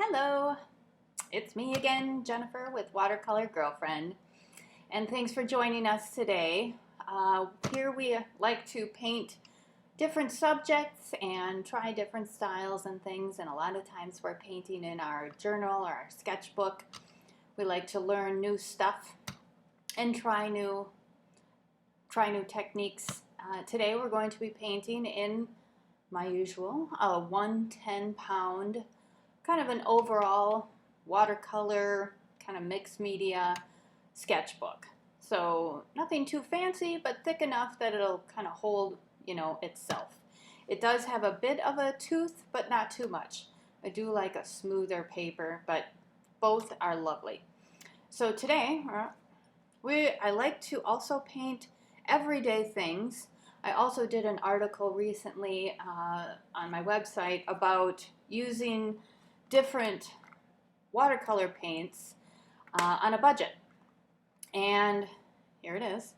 Hello, it's me again, Jennifer with Watercolor Girlfriend, and thanks for joining us today. Here we like to paint different subjects and try different styles and things, and a lot of times we're painting in our journal or our sketchbook. We like to learn new stuff and try new techniques. Today we're going to be painting in my usual 110-pound kind of an overall watercolor kind of mixed media sketchbook. So nothing too fancy, but thick enough that it'll kind of hold, itself. It does have a bit of a tooth, but not too much. I do like a smoother paper, but both are lovely. So today, I like to also paint everyday things. I also did an article recently on my website about using different watercolor paints on a budget. And here it is.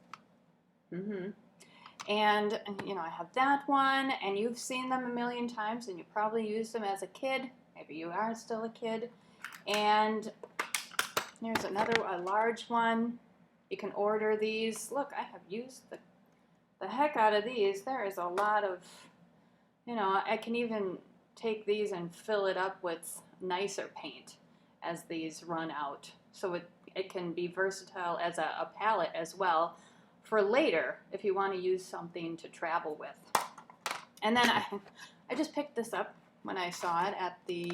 And I have that one, and you've seen them a million times, and you probably used them as a kid. Maybe you are still a kid. And here's a large one. You can order these. Look, I have used the heck out of these. There is a lot of, I can even take these and fill it up with nicer paint as these run out. So it can be versatile as a palette as well for later if you want to use something to travel with. And then I just picked this up when I saw it at the,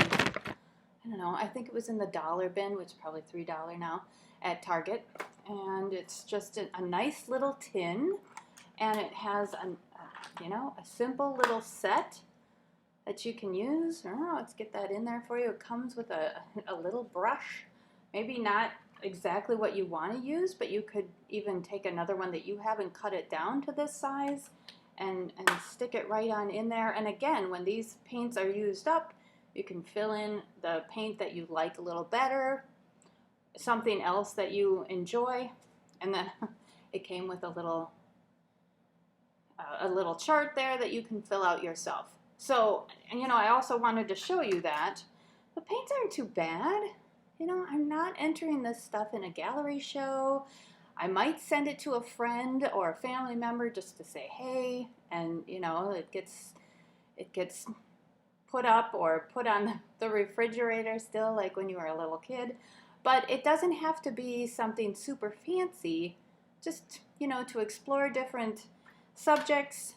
I think it was in the dollar bin, which is probably $3 now at Target. And it's just a nice little tin, and it has a simple little set that you can use. Let's get that in there for you. It comes with a little brush, maybe not exactly what you want to use, but you could even take another one that you have and cut it down to this size and stick it right on in there. And again, when these paints are used up, you can fill in the paint that you like a little better, something else that you enjoy. And then it came with a little chart there that you can fill out yourself. So, I also wanted to show you that the paints aren't too bad. I'm not entering this stuff in a gallery show. I might send it to a friend or a family member just to say, hey, and, it gets put up or put on the refrigerator still, like when you were a little kid. But it doesn't have to be something super fancy, just, to explore different subjects,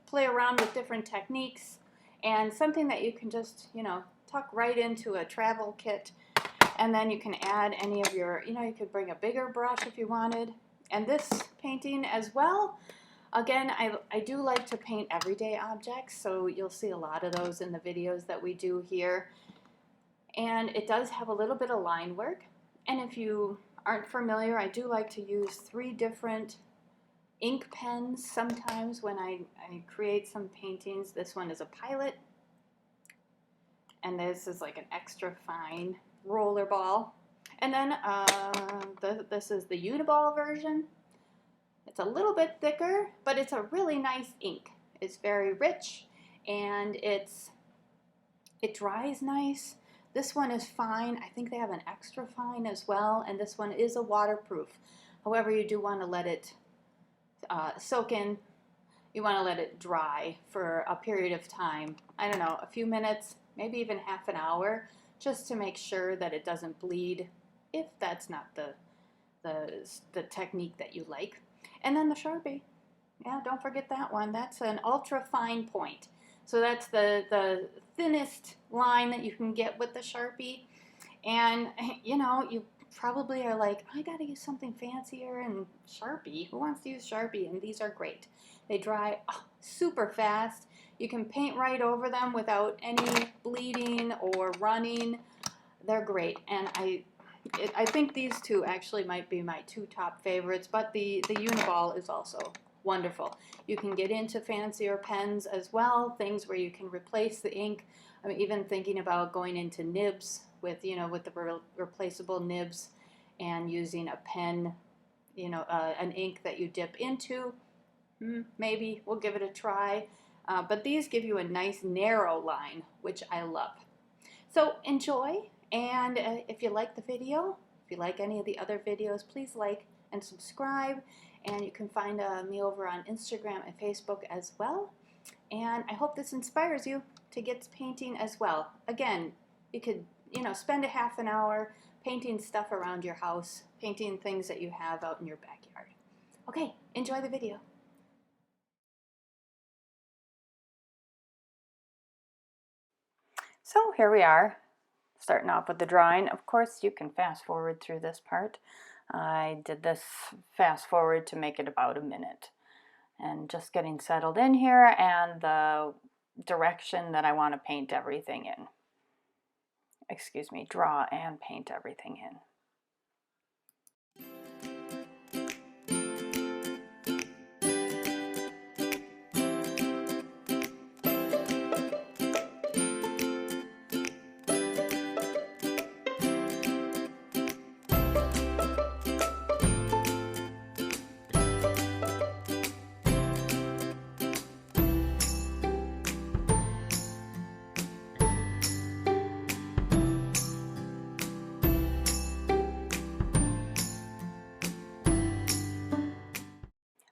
play around with different techniques, and something that you can just, tuck right into a travel kit. And then you can add any of your, you could bring a bigger brush if you wanted. And this painting as well, again, I do like to paint everyday objects, so you'll see a lot of those in the videos that we do here. And it does have a little bit of line work. And if you aren't familiar, I do like to use 3 different ink pens sometimes when I create some paintings. This one is a Pilot, and this is like an extra fine roller ball. And then this is the Uniball version. It's a little bit thicker, but it's a really nice ink. It's very rich, and it dries nice. This one is fine. I think they have an extra fine as well, and this one is a waterproof. However, you do want to let it soak in. You want to let it dry for a period of time. I don't know, a few minutes, maybe even half an hour, just to make sure that it doesn't bleed, if that's not the technique that you like. And then the Sharpie. Yeah, don't forget that one. That's an ultra fine point. So that's the thinnest line that you can get with the Sharpie. And, you probably are like, I gotta use something fancier, and Sharpie, who wants to use Sharpie? And these are great. They dry super fast. You can paint right over them without any bleeding or running. They're great. And I think these two actually might be my 2 top favorites, but the Uniball is also wonderful. You can get into fancier pens as well, things where you can replace the ink. I'm even thinking about going into nibs with the replaceable nibs and using a pen, an ink that you dip into. Maybe we'll give it a try. But these give you a nice narrow line, which I love. So enjoy, and if you like the video, if you like any of the other videos, please like and subscribe. And you can find me over on Instagram and Facebook as well. And I hope this inspires you to get painting as well. Again, you could, spend a half an hour painting stuff around your house, painting things that you have out in your backyard. Okay, enjoy the video. So here we are, starting off with the drawing. Of course, you can fast forward through this part. I did this fast forward to make it about a minute. And just getting settled in here and the direction that I want to paint everything in. Excuse me, draw and paint everything in.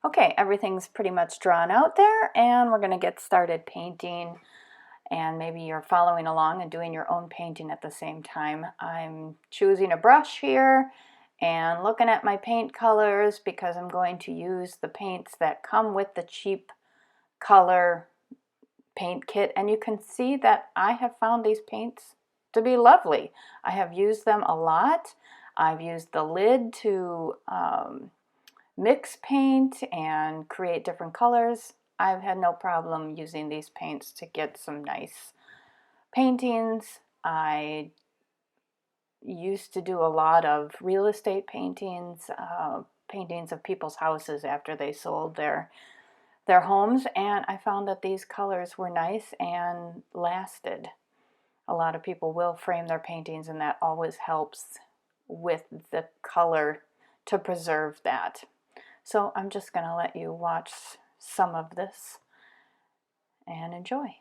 Okay, everything's pretty much drawn out there, and we're going to get started painting. And maybe you're following along and doing your own painting at the same time. I'm choosing a brush here and looking at my paint colors because I'm going to use the paints that come with the cheap color paint kit. And you can see that I have found these paints to be lovely. I have used them a lot. I've used the lid to mix paint and create different colors. I've had no problem using these paints to get some nice paintings. I used to do a lot of real estate paintings, paintings of people's houses after they sold their homes, and I found that these colors were nice and lasted. A lot of people will frame their paintings, and that always helps with the color to preserve that. So I'm just going to let you watch some of this and enjoy.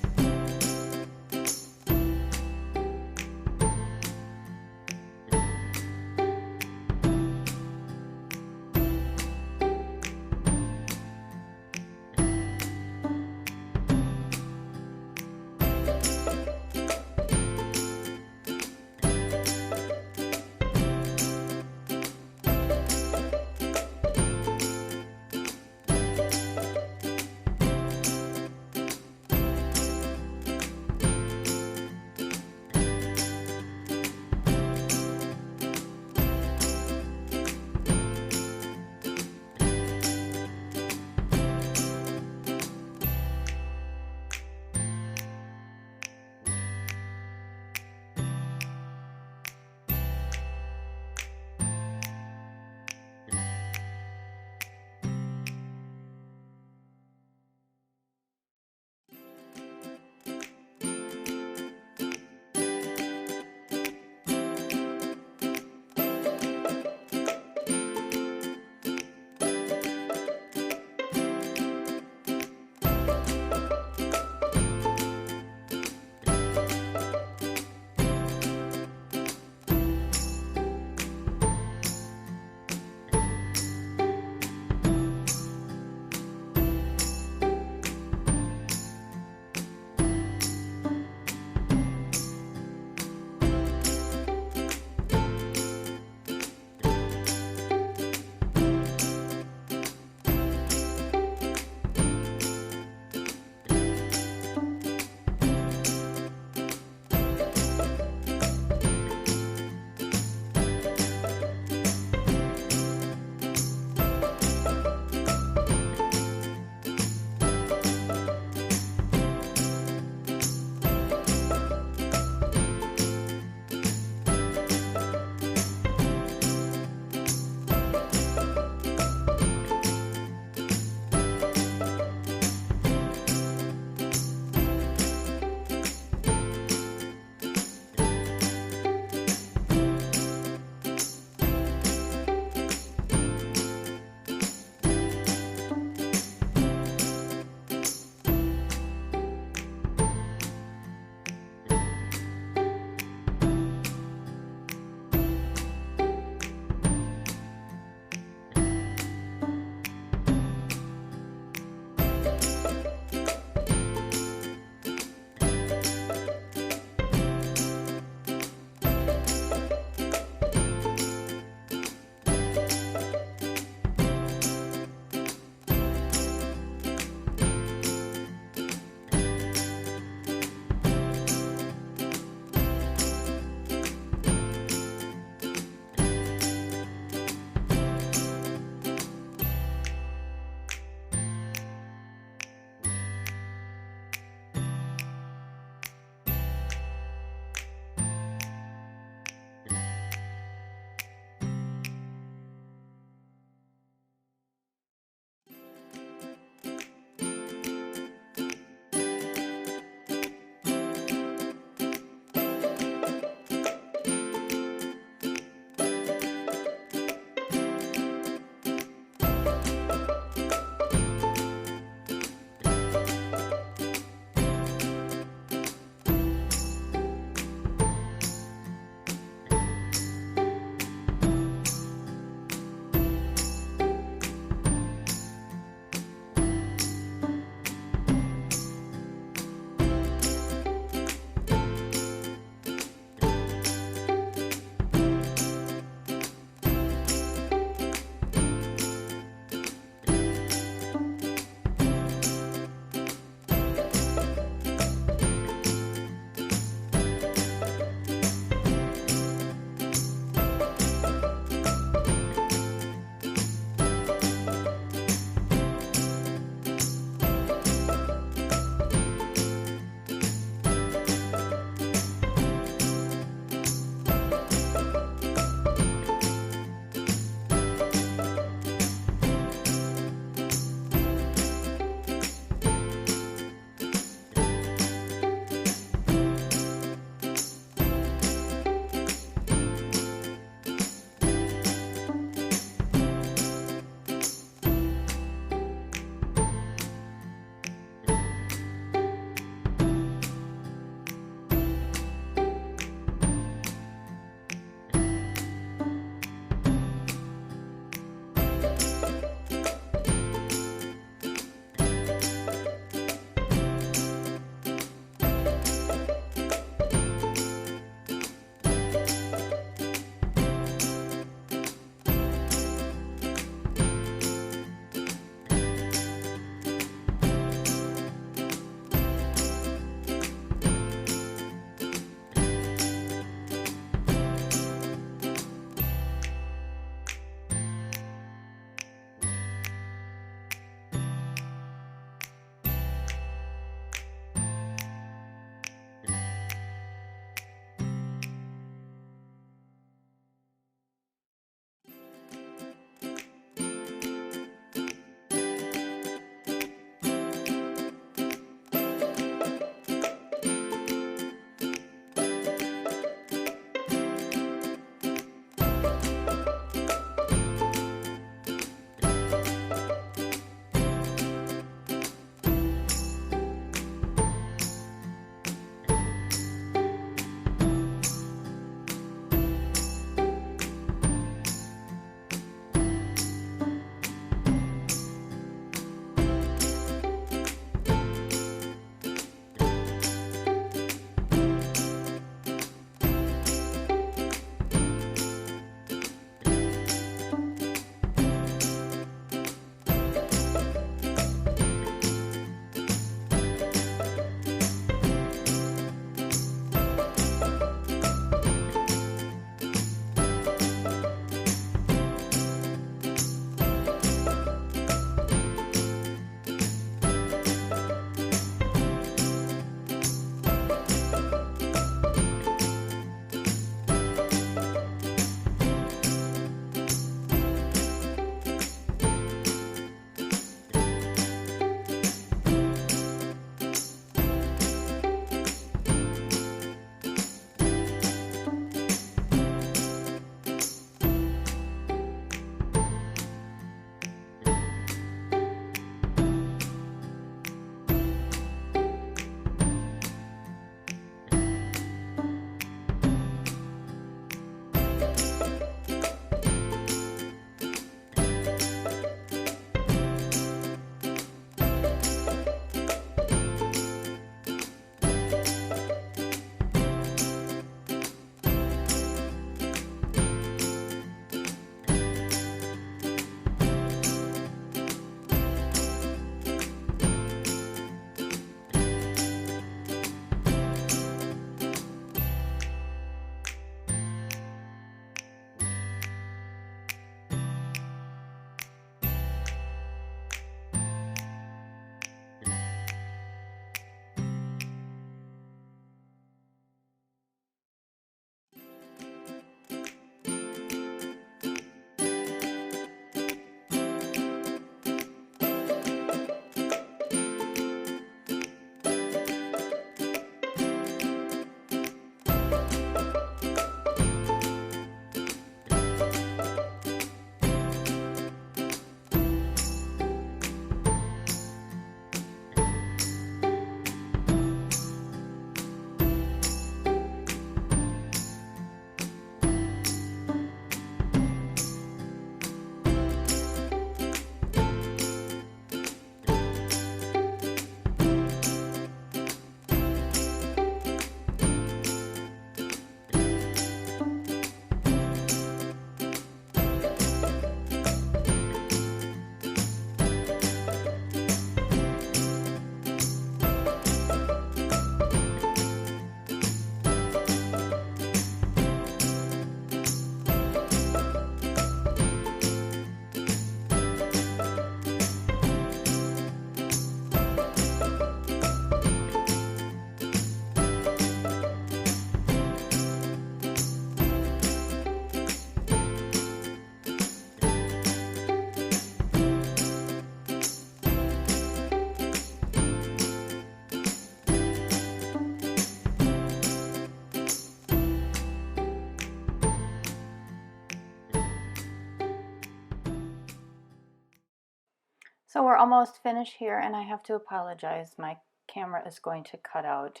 So we're almost finished here, and I have to apologize. My camera is going to cut out,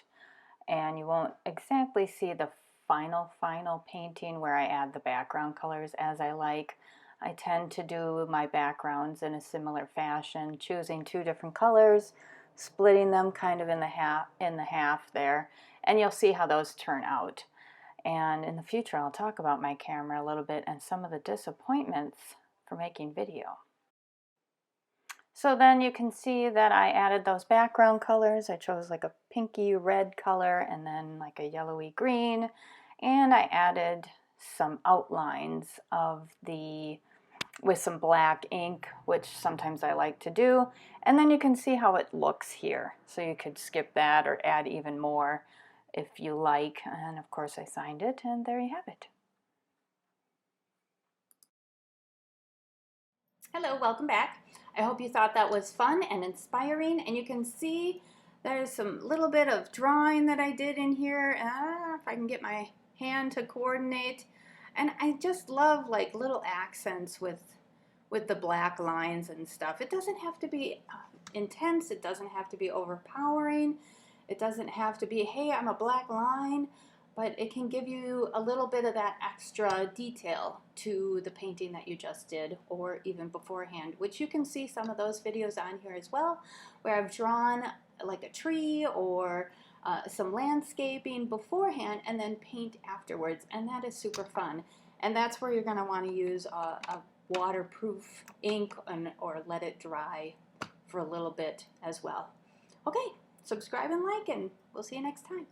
and you won't exactly see the final painting where I add the background colors as I like. I tend to do my backgrounds in a similar fashion, choosing two different colors, splitting them kind of in the half there, and you'll see how those turn out. And in the future, I'll talk about my camera a little bit and some of the disappointments for making video. So then you can see that I added those background colors. I chose like a pinky red color and then like a yellowy green. And I added some outlines of with some black ink, which sometimes I like to do. And then you can see how it looks here. So you could skip that or add even more if you like. And of course I signed it, and there you have it. Hello, welcome back. I hope you thought that was fun and inspiring, and you can see there's some little bit of drawing that I did in here. If I can get my hand to coordinate. And I just love like little accents with the black lines and stuff. It doesn't have to be intense. It doesn't have to be overpowering. It doesn't have to be, hey, I'm a black line, but it can give you a little bit of that extra detail to the painting that you just did, or even beforehand, which you can see some of those videos on here as well, where I've drawn like a tree or some landscaping beforehand and then paint afterwards, and that is super fun. And that's where you're going to want to use a waterproof ink or let it dry for a little bit as well. Okay, subscribe and like, and we'll see you next time.